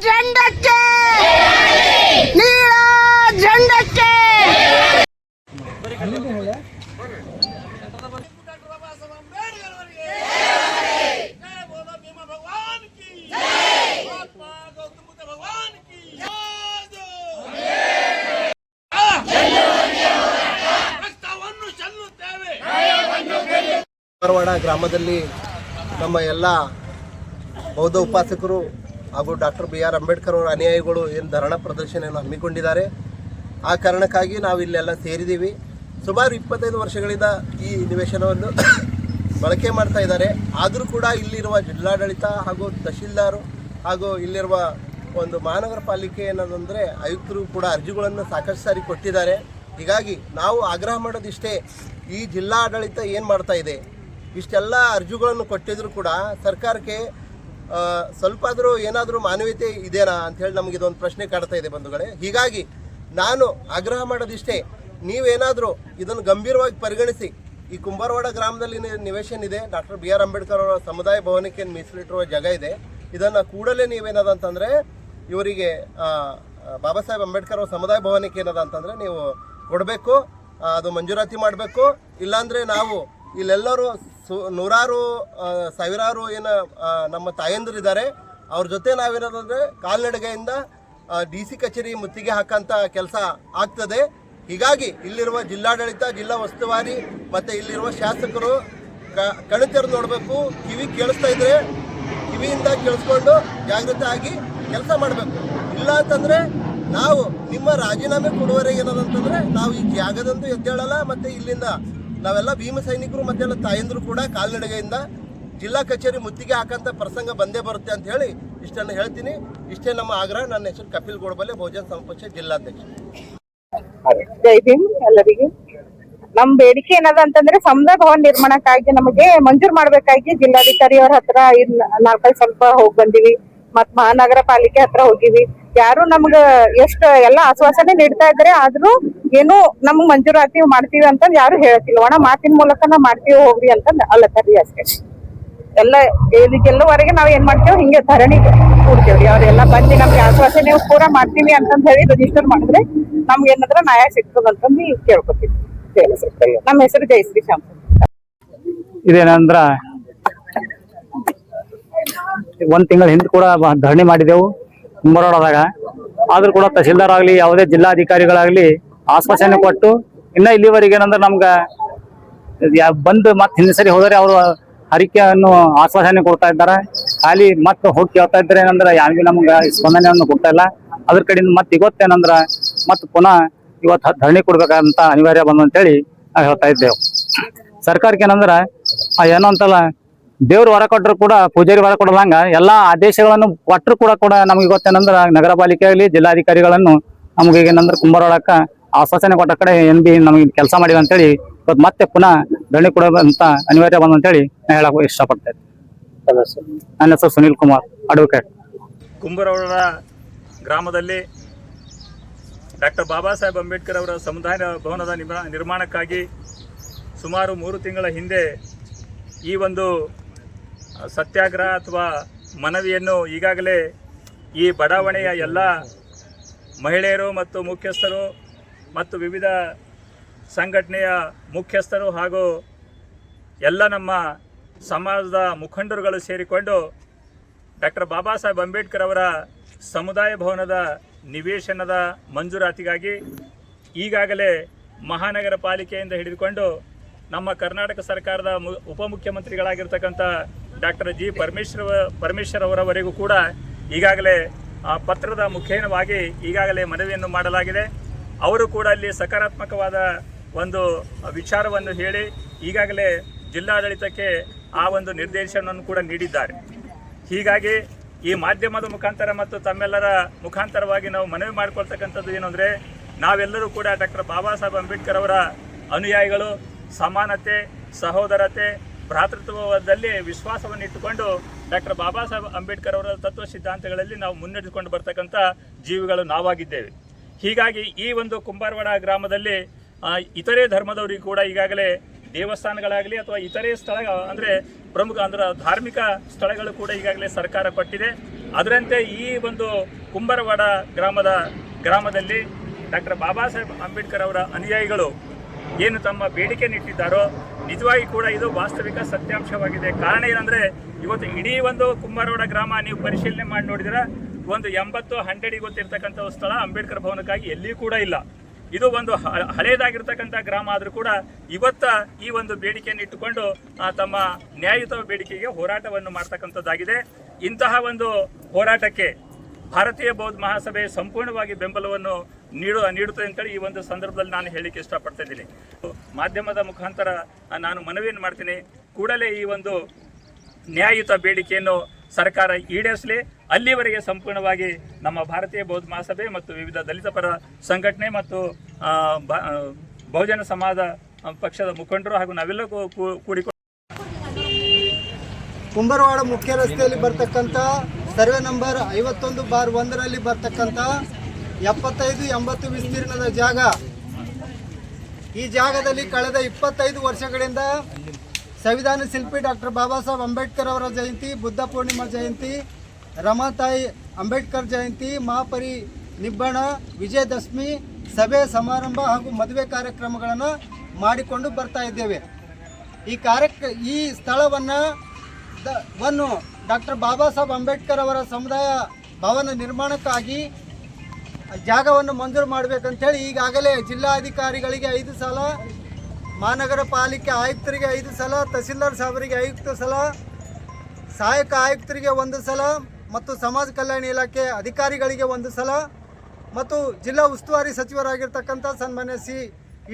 झंडಕ್ಕೆ ನೀಳ झंडಕ್ಕೆ ಕುಂಬಾರವಾಡ ಗ್ರಾಮದಲ್ಲಿ ನಮ್ಮ ಎಲ್ಲ ಬೌದ್ಧ ಉಪಾಸಕರು ಹಾಗೂ ಡಾಕ್ಟರ್ BR ಅಂಬೇಡ್ಕರ್ ಅವರ ಅನುಯಾಯಿಗಳು ಏನು ಧರಣ ಪ್ರದರ್ಶನವನ್ನು ಹಮ್ಮಿಕೊಂಡಿದ್ದಾರೆ. ಆ ಕಾರಣಕ್ಕಾಗಿ ನಾವು ಇಲ್ಲೆಲ್ಲ ಸೇರಿದ್ದೀವಿ. ಸುಮಾರು 25 ವರ್ಷಗಳಿಂದ ಈ ನಿವೇಶನವನ್ನು ಬಳಕೆ ಮಾಡ್ತಾ ಇದ್ದಾರೆ. ಆದರೂ ಕೂಡ ಇಲ್ಲಿರುವ ಜಿಲ್ಲಾಡಳಿತ ಹಾಗೂ ತಹಶೀಲ್ದಾರು ಹಾಗೂ ಇಲ್ಲಿರುವ ಒಂದು ಮಹಾನಗರ ಪಾಲಿಕೆ ಏನಂದರೆ ಆಯುಕ್ತರು ಕೂಡ ಅರ್ಜಿಗಳನ್ನು ಸಾಕಷ್ಟು ಸಾರಿ ಕೊಟ್ಟಿದ್ದಾರೆ. ಹೀಗಾಗಿ ನಾವು ಆಗ್ರಹ ಮಾಡೋದಿಷ್ಟೇ, ಈ ಜಿಲ್ಲಾಡಳಿತ ಏನು ಮಾಡ್ತಾ ಇದೆ, ಇಷ್ಟೆಲ್ಲ ಅರ್ಜಿಗಳನ್ನು ಕೊಟ್ಟಿದ್ರು ಕೂಡ ಸರ್ಕಾರಕ್ಕೆ ಸ್ವಲ್ಪ ಆದರೂ ಏನಾದರೂ ಮಾನವೀಯತೆ ಇದೆಯಾ ಅಂಥೇಳಿ ನಮಗೆ ಇದೊಂದು ಪ್ರಶ್ನೆ ಕಾಡ್ತಾ ಇದೆ ಬಂಧುಗಳೇ. ಹೀಗಾಗಿ ನಾನು ಆಗ್ರಹ ಮಾಡೋದಿಷ್ಟೇ, ನೀವೇನಾದರೂ ಇದನ್ನು ಗಂಭೀರವಾಗಿ ಪರಿಗಣಿಸಿ, ಈ ಕುಂಬಾರವಾಡ ಗ್ರಾಮದಲ್ಲಿ ನಿವೇಶನ ಇದೆ, ಡಾಕ್ಟರ್ BR ಅಂಬೇಡ್ಕರ್ ಅವರ ಸಮುದಾಯ ಭವನಕ್ಕೆ ಮೀಸಲಿಟ್ಟಿರುವ ಜಾಗ ಇದೆ. ಇದನ್ನು ಕೂಡಲೇ ನೀವೇನದಂತಂದರೆ ಇವರಿಗೆ ಬಾಬಾ ಸಾಹೇಬ್ ಅಂಬೇಡ್ಕರ್ ಅವರ ಸಮುದಾಯ ಭವನಕ್ಕೆ ಏನದ ಅಂತಂದರೆ ನೀವು ಕೊಡಬೇಕು, ಅದು ಮಂಜೂರಾತಿ ಮಾಡಬೇಕು. ಇಲ್ಲಾಂದರೆ ನಾವು ಇಲ್ಲೆಲ್ಲರೂ ನೂರಾರು ಸಾವಿರಾರು ಏನು ನಮ್ಮ ತಾಯಂದಿರಿದ್ದಾರೆ, ಅವ್ರ ಜೊತೆ ನಾವೇನದಂದರೆ ಕಾಲ್ನಡಿಗೆಯಿಂದ DC ಕಚೇರಿ ಮುತ್ತಿಗೆ ಹಾಕೋಂಥ ಕೆಲಸ ಆಗ್ತದೆ. ಹೀಗಾಗಿ ಇಲ್ಲಿರುವ ಜಿಲ್ಲಾಡಳಿತ, ಜಿಲ್ಲಾ ಉಸ್ತುವಾರಿ ಮತ್ತು ಇಲ್ಲಿರುವ ಶಾಸಕರು ಕಣ್ತೆರೆದು ನೋಡಬೇಕು. ಕಿವಿ ಕೇಳಿಸ್ತಾ ಇದ್ದರೆ ಕಿವಿಯಿಂದ ಕೇಳಿಸ್ಕೊಂಡು ಜಾಗೃತಿ ಆಗಿ ಕೆಲಸ ಮಾಡಬೇಕು. ಇಲ್ಲ ಅಂತಂದರೆ ನಾವು ನಿಮ್ಮ ರಾಜೀನಾಮೆ ಕೊಡುವವರೆಗೆ ಏನದಂತಂದರೆ ನಾವು ಈ ಜಾಗದಂತೂ ಎದ್ದೇಳಲ್ಲ. ಮತ್ತು ಇಲ್ಲಿಂದ ನಾವೆಲ್ಲ ಭೀಮ ಸೈನಿಕರು ಮತ್ತೆಲ್ಲ ತಾಯಂದರು ಕೂಡ ಕಾಲ್ನಡಿಗೆಯಿಂದ ಜಿಲ್ಲಾ ಕಚೇರಿ ಮುತ್ತಿಗೆ ಹಾಕೋಂಥ ಪ್ರಸಂಗ ಬಂದೇ ಬರುತ್ತೆ ಅಂತ ಹೇಳಿ ಇಷ್ಟನ್ನು ಹೇಳ್ತೀನಿ. ಇಷ್ಟೇ ನಮ್ಮ ಆಗ್ರಹ. ನನ್ನ ಹೆಸರು ಕಪಿಲ್ ಗೋಡಬಲೆ, ಬಹುಜನ ಸಮಾಜ ಪಕ್ಷ ಜಿಲ್ಲಾಧ್ಯಕ್ಷ. ಜೈ ಭೀಮ್ ಎಲ್ಲರಿಗೂ. ನಮ್ ಬೇಡಿಕೆ ಏನದ ಅಂತಂದ್ರೆ ಸಮುದಾಯ ಭವನ ನಿರ್ಮಾಣಕ್ಕಾಗಿ ನಮಗೆ ಮಂಜೂರು ಮಾಡ್ಬೇಕಾಗಿ ಜಿಲ್ಲಾಧಿಕಾರಿ ಅವ್ರ ಹತ್ರ 4-5 ಸ್ವಲ್ಪ ಹೋಗಿ ಬಂದಿವಿ. ಮತ್ ಮಹಾನಗರ ಪಾಲಿಕೆ ಹತ್ರ ಹೋಗಿವಿ. ಯಾರು ನಮ್ಗ ಎಷ್ಟ್ ಎಲ್ಲಾ ಆಶ್ವಾಸನೆ ನೀಡ್ತಾ ಇದ್ರೆ ಆದ್ರೂ ಏನು ನಮ್ಗ್ ಮಂಜೂರಾತಿ ಮಾಡ್ತೀವಿ ಅಂತ ಯಾರು ಹೇಳ್ತಿಲ್ಲ. ಒಣ ಮಾತಿನ ಮೂಲಕ ನಾವ್ ಮಾಡ್ತೀವಿ ಹೋಗ್ರಿ ಅಂತ ಅಲ್ಲತ್ತಾರಿ ಅಷ್ಟೇ. ಎಲ್ಲ ಇದಕ್ಕೆಲ್ಲವರೆಗೆ ನಾವ್ ಏನ್ ಮಾಡ್ತೇವೆ, ಹಿಂಗೆ ಧರಣಿ ಕೂಡ್ತೇವ್ರಿ. ಅವ್ರೆಲ್ಲಾ ಬಂದು ನಮ್ಗೆ ಆಶ್ವಾಸನೆ ಪೂರಾ ಮಾಡ್ತೀವಿ ಅಂತಂದ್ ಹೇಳಿ ರಿಜಿಸ್ಟರ್ ಮಾಡಿದ್ರೆ ನಮ್ಗೆ ಏನಂದ್ರ ನ್ಯಾಯ ಸಿಗ್ತದಂತಂದು ಕೇಳ್ಕೊತೀವಿ. ನಮ್ಮ ಹೆಸರು ಜಯಶ್ರೀ ಶ್ಯಾಮ್. ಇದೇನಂದ್ರ 1 ತಿಂಗಳ ಹಿಂದೆ ಕೂಡ ಧರಣಿ ಮಾಡಿದೆವು ಕುಂಬಾರವಾಡದಾಗ. ಆದ್ರೂ ಕೂಡ ತಹಶೀಲ್ದಾರ್ ಆಗ್ಲಿ ಯಾವುದೇ ಜಿಲ್ಲಾಧಿಕಾರಿಗಳಾಗ್ಲಿ ಆಶ್ವಾಸನೆ ಕೊಟ್ಟು ಇನ್ನ ಇಲ್ಲಿವರೆಗೆ ಏನಂದ್ರೆ ನಮ್ಗ ಬಂದು ಮತ್ತೆ ಹಿಂದೆ ಸರಿ ಹೋದರೆ ಅವರು ಹರಿಕೆಯನ್ನು ಆಶ್ವಾಸನೆ ಕೊಡ್ತಾ ಇದ್ದಾರೆ. ಖಾಲಿ ಮತ್ತೆ ಹೋಗಿ ಕೇಳ್ತಾ ಇದ್ದಾರೆ ಏನಂದ್ರೆ ಯಾರಿಗೂ ನಮ್ಗೆ ಸ್ಪಂದನೆಯನ್ನು ಕೊಡ್ತಾ ಇಲ್ಲ. ಅದ್ರ ಕಡೆಯಿಂದ ಮತ್ತೆ ಇವತ್ತೇನಂದ್ರ ಮತ್ತೆ ಪುನಃ ಇವತ್ತು ಧರಣಿ ಕೊಡ್ಬೇಕಂತ ಅನಿವಾರ್ಯ ಬಂದು ಅಂತೇಳಿ ನಾವು ಹೇಳ್ತಾ ಇದ್ದೇವೆ. ಸರ್ಕಾರಕ್ಕೆ ಏನಂದ್ರ ಏನೋ ಅಂತಲ್ಲ, ದೇವ್ರು ಹೊರ ಕೊಟ್ಟರು ಕೂಡ ಪೂಜಾರಿ ಹೊರ ಕೊಡದಂಗ ಎಲ್ಲಾ ಆದೇಶಗಳನ್ನು ಕೊಟ್ಟರು ಕೂಡ ನಮ್ಗೆ ಗೊತ್ತೇನಂದ್ರ ನಗರ ಪಾಲಿಕೆ ಆಗಲಿ ಜಿಲ್ಲಾಧಿಕಾರಿಗಳನ್ನು ನಮ್ಗೆ ಏನಂದ್ರೆ ಕುಂಬಾರವಾಡಕ್ಕ ಆಶ್ವಾಸನೆ ಕೊಟ್ಟ ಕಡೆ ಬಿ ನಮಗೆ ಕೆಲಸ ಮಾಡಿದ ಅಂತೇಳಿ ಇವತ್ತು ಮತ್ತೆ ಪುನಃ ಧರಣಿ ಕೊಡೋದಂತ ಅನಿವಾರ್ಯ ಬಂದ ಅಂತೇಳಿ ನಾ ಹೇಳಕ್ ಇಷ್ಟಪಡ್ತೇನೆ. ನನ್ನ ಹೆಸರು ಸುನೀಲ್ ಕುಮಾರ್, ಅಡ್ವೊಕೇಟ್. ಕುಂಬಾರವಾಡ ಗ್ರಾಮದಲ್ಲಿ ಡಾಕ್ಟರ್ ಬಾಬಾ ಸಾಹೇಬ್ ಅಂಬೇಡ್ಕರ್ ಅವರ ಸಮುದಾಯ ಭವನದ ನಿರ್ಮಾಣಕ್ಕಾಗಿ ಸುಮಾರು 3 ತಿಂಗಳ ಹಿಂದೆ ಈ ಒಂದು ಸತ್ಯಾಗ್ರಹ ಅಥವಾ ಮನವಿಯನ್ನು ಈಗಾಗಲೇ ಈ ಬಡಾವಣೆಯ ಎಲ್ಲ ಮಹಿಳೆಯರು ಮತ್ತು ಮುಖ್ಯಸ್ಥರು ಮತ್ತು ವಿವಿಧ ಸಂಘಟನೆಯ ಮುಖ್ಯಸ್ಥರು ಹಾಗೂ ಎಲ್ಲ ನಮ್ಮ ಸಮಾಜದ ಮುಖಂಡರುಗಳು ಸೇರಿಕೊಂಡು ಡಾಕ್ಟರ್ ಬಾಬಾ ಸಾಹೇಬ್ ಅಂಬೇಡ್ಕರ್ ಅವರ ಸಮುದಾಯ ಭವನದ ನಿವೇಶನದ ಮಂಜೂರಾತಿಗಾಗಿ ಈಗಾಗಲೇ ಮಹಾನಗರ ಪಾಲಿಕೆಯಿಂದ ಹಿಡಿದುಕೊಂಡು ನಮ್ಮ ಕರ್ನಾಟಕ ಸರ್ಕಾರದ ಉಪಮುಖ್ಯಮಂತ್ರಿಗಳಾಗಿರ್ತಕ್ಕಂಥ ಡಾಕ್ಟರ್ G. ಪರಮೇಶ್ವರ್ ಅವರವರೆಗೂ ಕೂಡ ಈಗಾಗಲೇ ಪತ್ರದ ಮುಖೇನವಾಗಿ ಈಗಾಗಲೇ ಮನವಿಯನ್ನು ಮಾಡಲಾಗಿದೆ. ಅವರು ಕೂಡ ಅಲ್ಲಿ ಸಕಾರಾತ್ಮಕವಾದ ಒಂದು ವಿಚಾರವನ್ನು ಹೇಳಿ ಈಗಾಗಲೇ ಜಿಲ್ಲಾಡಳಿತಕ್ಕೆ ಆ ಒಂದು ನಿರ್ದೇಶನವನ್ನು ಕೂಡ ನೀಡಿದ್ದಾರೆ. ಹೀಗಾಗಿ ಈ ಮಾಧ್ಯಮದ ಮುಖಾಂತರ ಮತ್ತು ತಮ್ಮೆಲ್ಲರ ಮುಖಾಂತರವಾಗಿ ನಾವು ಮನವಿ ಮಾಡಿಕೊಳ್ತಕ್ಕಂಥದ್ದು ಏನು ಅಂದರೆ, ನಾವೆಲ್ಲರೂ ಕೂಡ ಡಾಕ್ಟರ್ ಬಾಬಾ ಸಾಹೇಬ್ ಅಂಬೇಡ್ಕರ್ ಅವರ ಅನುಯಾಯಿಗಳು. ಸಮಾನತೆ, ಸಹೋದರತೆ, ಭ್ರಾತೃತ್ವದಲ್ಲಿ ವಿಶ್ವಾಸವನ್ನು ಇಟ್ಟುಕೊಂಡು ಡಾಕ್ಟರ್ ಬಾಬಾ ಸಾಹೇಬ್ ಅಂಬೇಡ್ಕರ್ ಅವರ ತತ್ವ ಸಿದ್ಧಾಂತಗಳಲ್ಲಿ ನಾವು ಮುನ್ನಡೆಸಿಕೊಂಡು ಬರ್ತಕ್ಕಂಥ ಜೀವಿಗಳು ನಾವಾಗಿದ್ದೇವೆ. ಹೀಗಾಗಿ ಈ ಒಂದು ಕುಂಬಾರವಾಡ ಗ್ರಾಮದಲ್ಲಿ ಇತರೆ ಧರ್ಮದವರಿಗೂ ಕೂಡ ಈಗಾಗಲೇ ದೇವಸ್ಥಾನಗಳಾಗಲಿ ಅಥವಾ ಇತರೆ ಸ್ಥಳ ಅಂದರೆ ಪ್ರಮುಖ ಧಾರ್ಮಿಕ ಸ್ಥಳಗಳು ಕೂಡ ಈಗಾಗಲೇ ಸರ್ಕಾರ ಕೊಟ್ಟಿದೆ. ಅದರಂತೆ ಈ ಒಂದು ಕುಂಬರವಾಡ ಗ್ರಾಮದಲ್ಲಿ ಡಾಕ್ಟರ್ ಬಾಬಾ ಸಾಹೇಬ್ ಅಂಬೇಡ್ಕರ್ ಅವರ ಅನುಯಾಯಿಗಳು ಏನು ತಮ್ಮ ಬೇಡಿಕೆ ನಿಟ್ಟಿದ್ದಾರೋ ನಿಜವಾಗಿ ಕೂಡ ಇದು ವಾಸ್ತವಿಕ ಸತ್ಯಾಂಶವಾಗಿದೆ. ಕಾರಣ ಏನಂದರೆ ಇವತ್ತು ಇಡೀ ಒಂದು ಕುಂಬರವಾಡ ಗ್ರಾಮ ನೀವು ಪರಿಶೀಲನೆ ಮಾಡಿ ನೋಡಿದ್ರೆ ಒಂದು 80-100 ಗೊತ್ತಿರ್ತಕ್ಕಂಥ ಸ್ಥಳ ಅಂಬೇಡ್ಕರ್ ಭವನಕ್ಕಾಗಿ ಎಲ್ಲಿಯೂ ಕೂಡ ಇಲ್ಲ. ಇದು ಒಂದು ಹಳೇದಾಗಿರ್ತಕ್ಕಂಥ ಗ್ರಾಮ ಆದರೂ ಕೂಡ ಇವತ್ತ ಈ ಒಂದು ಬೇಡಿಕೆಯನ್ನು ಇಟ್ಟುಕೊಂಡು ತಮ್ಮ ನ್ಯಾಯಯುತ ಬೇಡಿಕೆಗೆ ಹೋರಾಟವನ್ನು ಮಾಡ್ತಕ್ಕಂಥದ್ದಾಗಿದೆ. ಇಂತಹ ಒಂದು ಹೋರಾಟಕ್ಕೆ ಭಾರತೀಯ ಬೌದ್ಧ ಮಹಾಸಭೆ ಸಂಪೂರ್ಣವಾಗಿ ಬೆಂಬಲವನ್ನು ನೀಡುತ್ತದೆ ಅಂತೇಳಿ ಈ ಒಂದು ಸಂದರ್ಭದಲ್ಲಿ ನಾನು ಹೇಳಿಕ್ಕೆ ಇಷ್ಟಪಡ್ತಾ ಇದ್ದೀನಿ. ಮಾಧ್ಯಮದ ಮುಖಾಂತರ ನಾನು ಮನವಿಯನ್ನು ಮಾಡ್ತೀನಿ, ಕೂಡಲೇ ಈ ಒಂದು ನ್ಯಾಯಯುತ ಬೇಡಿಕೆಯನ್ನು ಸರ್ಕಾರ ಈಡೇರಿಸಲಿ. ಅಲ್ಲಿವರೆಗೆ ಸಂಪೂರ್ಣವಾಗಿ ನಮ್ಮ ಭಾರತೀಯ ಬೌದ್ಧ ಮಹಾಸಭೆ ಮತ್ತು ವಿವಿಧ ದಲಿತ ಪರ ಸಂಘಟನೆ ಮತ್ತು ಬಹುಜನ ಸಮಾಜ ಪಕ್ಷದ ಮುಖಂಡರು ಹಾಗೂ ನಾವೆಲ್ಲರೂ ಕೂಡಿಕೊಂಡು ಕುಂಬರವಾಡ ಮುಖ್ಯ ರಸ್ತೆಯಲ್ಲಿ ಬರ್ತಕ್ಕಂಥ ಸರ್ವೆ ನಂಬರ್ 51/1ರಲ್ಲಿ ಬರ್ತಕ್ಕಂಥ 75-80 ವಿಸ್ತೀರ್ಣದ ಜಾಗ. ಈ ಜಾಗದಲ್ಲಿ ಕಳೆದ 25 ವರ್ಷಗಳಿಂದ ಸಂವಿಧಾನ ಶಿಲ್ಪಿ ಡಾಕ್ಟರ್ ಬಾಬಾ ಸಾಹೇಬ್ ಅಂಬೇಡ್ಕರ್ ಅವರ ಜಯಂತಿ, ಬುದ್ಧ ಪೂರ್ಣಿಮಾ ಜಯಂತಿ, ರಮಾತಾಯಿ ಅಂಬೇಡ್ಕರ್ ಜಯಂತಿ, ಮಹಾಪರಿ ನಿಬ್ಬಣ, ವಿಜಯದಶಮಿ, ಸಭೆ ಸಮಾರಂಭ ಹಾಗೂ ಮದುವೆ ಕಾರ್ಯಕ್ರಮಗಳನ್ನು ಮಾಡಿಕೊಂಡು ಬರ್ತಾ ಇದ್ದೇವೆ. ಈ ಸ್ಥಳವನ್ನು ಡಾಕ್ಟರ್ ಬಾಬಾ ಸಾಹೇಬ್ ಅಂಬೇಡ್ಕರ್ ಅವರ ಸಮುದಾಯ ಭವನ ನಿರ್ಮಾಣಕ್ಕಾಗಿ ಜಾಗವನ್ನು ಮಂಜೂರು ಮಾಡಬೇಕಂತೇಳಿ ಈಗಾಗಲೇ ಜಿಲ್ಲಾಧಿಕಾರಿಗಳಿಗೆ 5 ಸಲ, ಮಹಾನಗರ ಪಾಲಿಕೆ ಆಯುಕ್ತರಿಗೆ 5 ಸಲ, ತಹಸೀಲ್ದಾರ್ ಸಾಹೇಬರಿಗೆ 5 ಸಲ, ಸಹಾಯಕ ಆಯುಕ್ತರಿಗೆ 1 ಸಲ ಮತ್ತು ಸಮಾಜ ಕಲ್ಯಾಣ ಇಲಾಖೆ ಅಧಿಕಾರಿಗಳಿಗೆ 1 ಸಲ ಮತ್ತು ಜಿಲ್ಲಾ ಉಸ್ತುವಾರಿ ಸಚಿವರಾಗಿರ್ತಕ್ಕಂಥ ಸನ್ಮಾನ್ಯ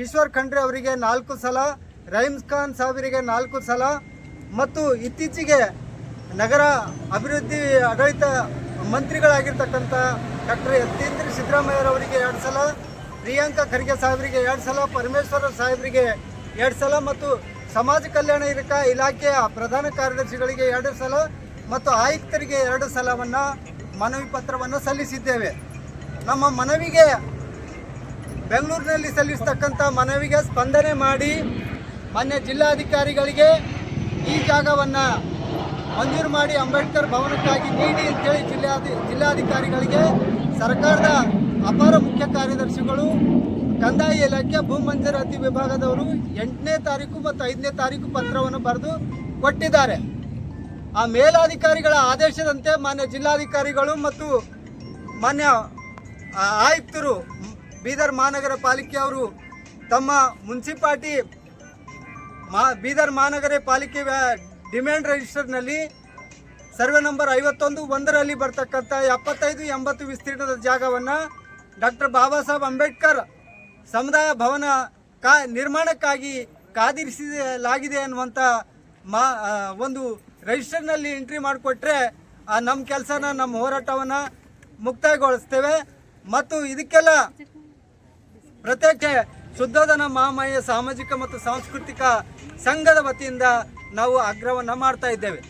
ಈಶ್ವರ್ ಖಂಡ್ರೆ ಅವರಿಗೆ 4 ಸಲ, ರಹೀಮ್ ಖಾನ್ ಸಾಹೇಬರಿಗೆ 4 ಸಲ ಮತ್ತು ಇತ್ತೀಚೆಗೆ ನಗರ ಅಭಿವೃದ್ಧಿ ಆಡಳಿತ ಮಂತ್ರಿಗಳಾಗಿರ್ತಕ್ಕಂಥ ಡಾಕ್ಟರ್ ಯತೀಂದ್ರ ಸಿದ್ದರಾಮಯ್ಯರವರಿಗೆ 2 ಸಲ, ಪ್ರಿಯಾಂಕಾ ಖರ್ಗೆ ಸಾಹೇಬರಿಗೆ 2 ಸಲ, ಪರಮೇಶ್ವರ ಸಾಹೇಬರಿಗೆ 2 ಸಲ ಮತ್ತು ಸಮಾಜ ಕಲ್ಯಾಣ ಇಲಾಖೆಯ ಪ್ರಧಾನ ಕಾರ್ಯದರ್ಶಿಗಳಿಗೆ 2 ಸಲ ಮತ್ತು ಆಯುಕ್ತರಿಗೆ 2 ಸಲವನ್ನು ಮನವಿ ಪತ್ರವನ್ನು ಸಲ್ಲಿಸಿದ್ದೇವೆ. ನಮ್ಮ ಮನವಿಗೆ ಬೆಂಗಳೂರಿನಲ್ಲಿ ಸಲ್ಲಿಸತಕ್ಕಂಥ ಮನವಿಗೆ ಸ್ಪಂದನೆ ಮಾಡಿ ಮಾನ್ಯ ಜಿಲ್ಲಾಧಿಕಾರಿಗಳಿಗೆ ಈ ಜಾಗವನ್ನು ಮಂಜೂರು ಮಾಡಿ ಅಂಬೇಡ್ಕರ್ ಭವನಕ್ಕಾಗಿ ನೀಡಿ ಅಂತೇಳಿ ಜಿಲ್ಲಾಧಿಕಾರಿಗಳಿಗೆ ಸರ್ಕಾರದ ಅಪರ ಮುಖ್ಯ ಕಾರ್ಯದರ್ಶಿಗಳು, ಕಂದಾಯ ಇಲಾಖೆ, ಭೂ ಮಂಜೂರಾತಿ ವಿಭಾಗದವರು 8ನೇ ತಾರೀಕು ಮತ್ತು 5ನೇ ತಾರೀಕು ಪತ್ರವನ್ನು ಬರೆದು ಕೊಟ್ಟಿದ್ದಾರೆ. ಆ ಮೇಲಾಧಿಕಾರಿಗಳ ಆದೇಶದಂತೆ ಮಾನ್ಯ ಜಿಲ್ಲಾಧಿಕಾರಿಗಳು ಮತ್ತು ಮಾನ್ಯ ಆಯುಕ್ತರು ಬೀದರ್ ಮಹಾನಗರ ಪಾಲಿಕೆಯವರು ತಮ್ಮ ಮುನ್ಸಿಪಾಲ್ಟಿ ಬೀದರ್ ಮಹಾನಗರ ಪಾಲಿಕೆ ಡಿಮ್ಯಾಂಡ್ ರಿಜಿಸ್ಟರ್ನಲ್ಲಿ ಸರ್ವೆ ನಂಬರ್ 51/1ರಲ್ಲಿ ಬರ್ತಕ್ಕಂಥ 75-80 ವಿಸ್ತೀರ್ಣದ ಜಾಗವನ್ನು ಡಾಕ್ಟರ್ ಬಾಬಾ ಸಾಹೇಬ್ ಅಂಬೇಡ್ಕರ್ ಸಮುದಾಯ ಭವನ ನಿರ್ಮಾಣಕ್ಕಾಗಿ ಕಾದಿರಿಸಲಾಗಿದೆ ಅನ್ನುವಂಥ ಒಂದು ರಿಜಿಸ್ಟರ್ನಲ್ಲಿ ಎಂಟ್ರಿ ಮಾಡಿಕೊಟ್ರೆ ನಮ್ಮ ಕೆಲಸನ, ನಮ್ಮ ಹೋರಾಟವನ್ನು ಮುಕ್ತಾಯಗೊಳಿಸ್ತೇವೆ. ಮತ್ತು ಇದಕ್ಕೆಲ್ಲ ಪ್ರತ್ಯೇಕ ಶುದ್ಧೋಧನ ಮಹಾಮಾಯ ಸಾಮಾಜಿಕ ಮತ್ತು ಸಾಂಸ್ಕೃತಿಕ ಸಂಘದ ವತಿಯಿಂದ ನಾವು ಆಗ್ರಹವನ್ನು ಮಾಡ್ತಾ ಇದ್ದೇವೆ.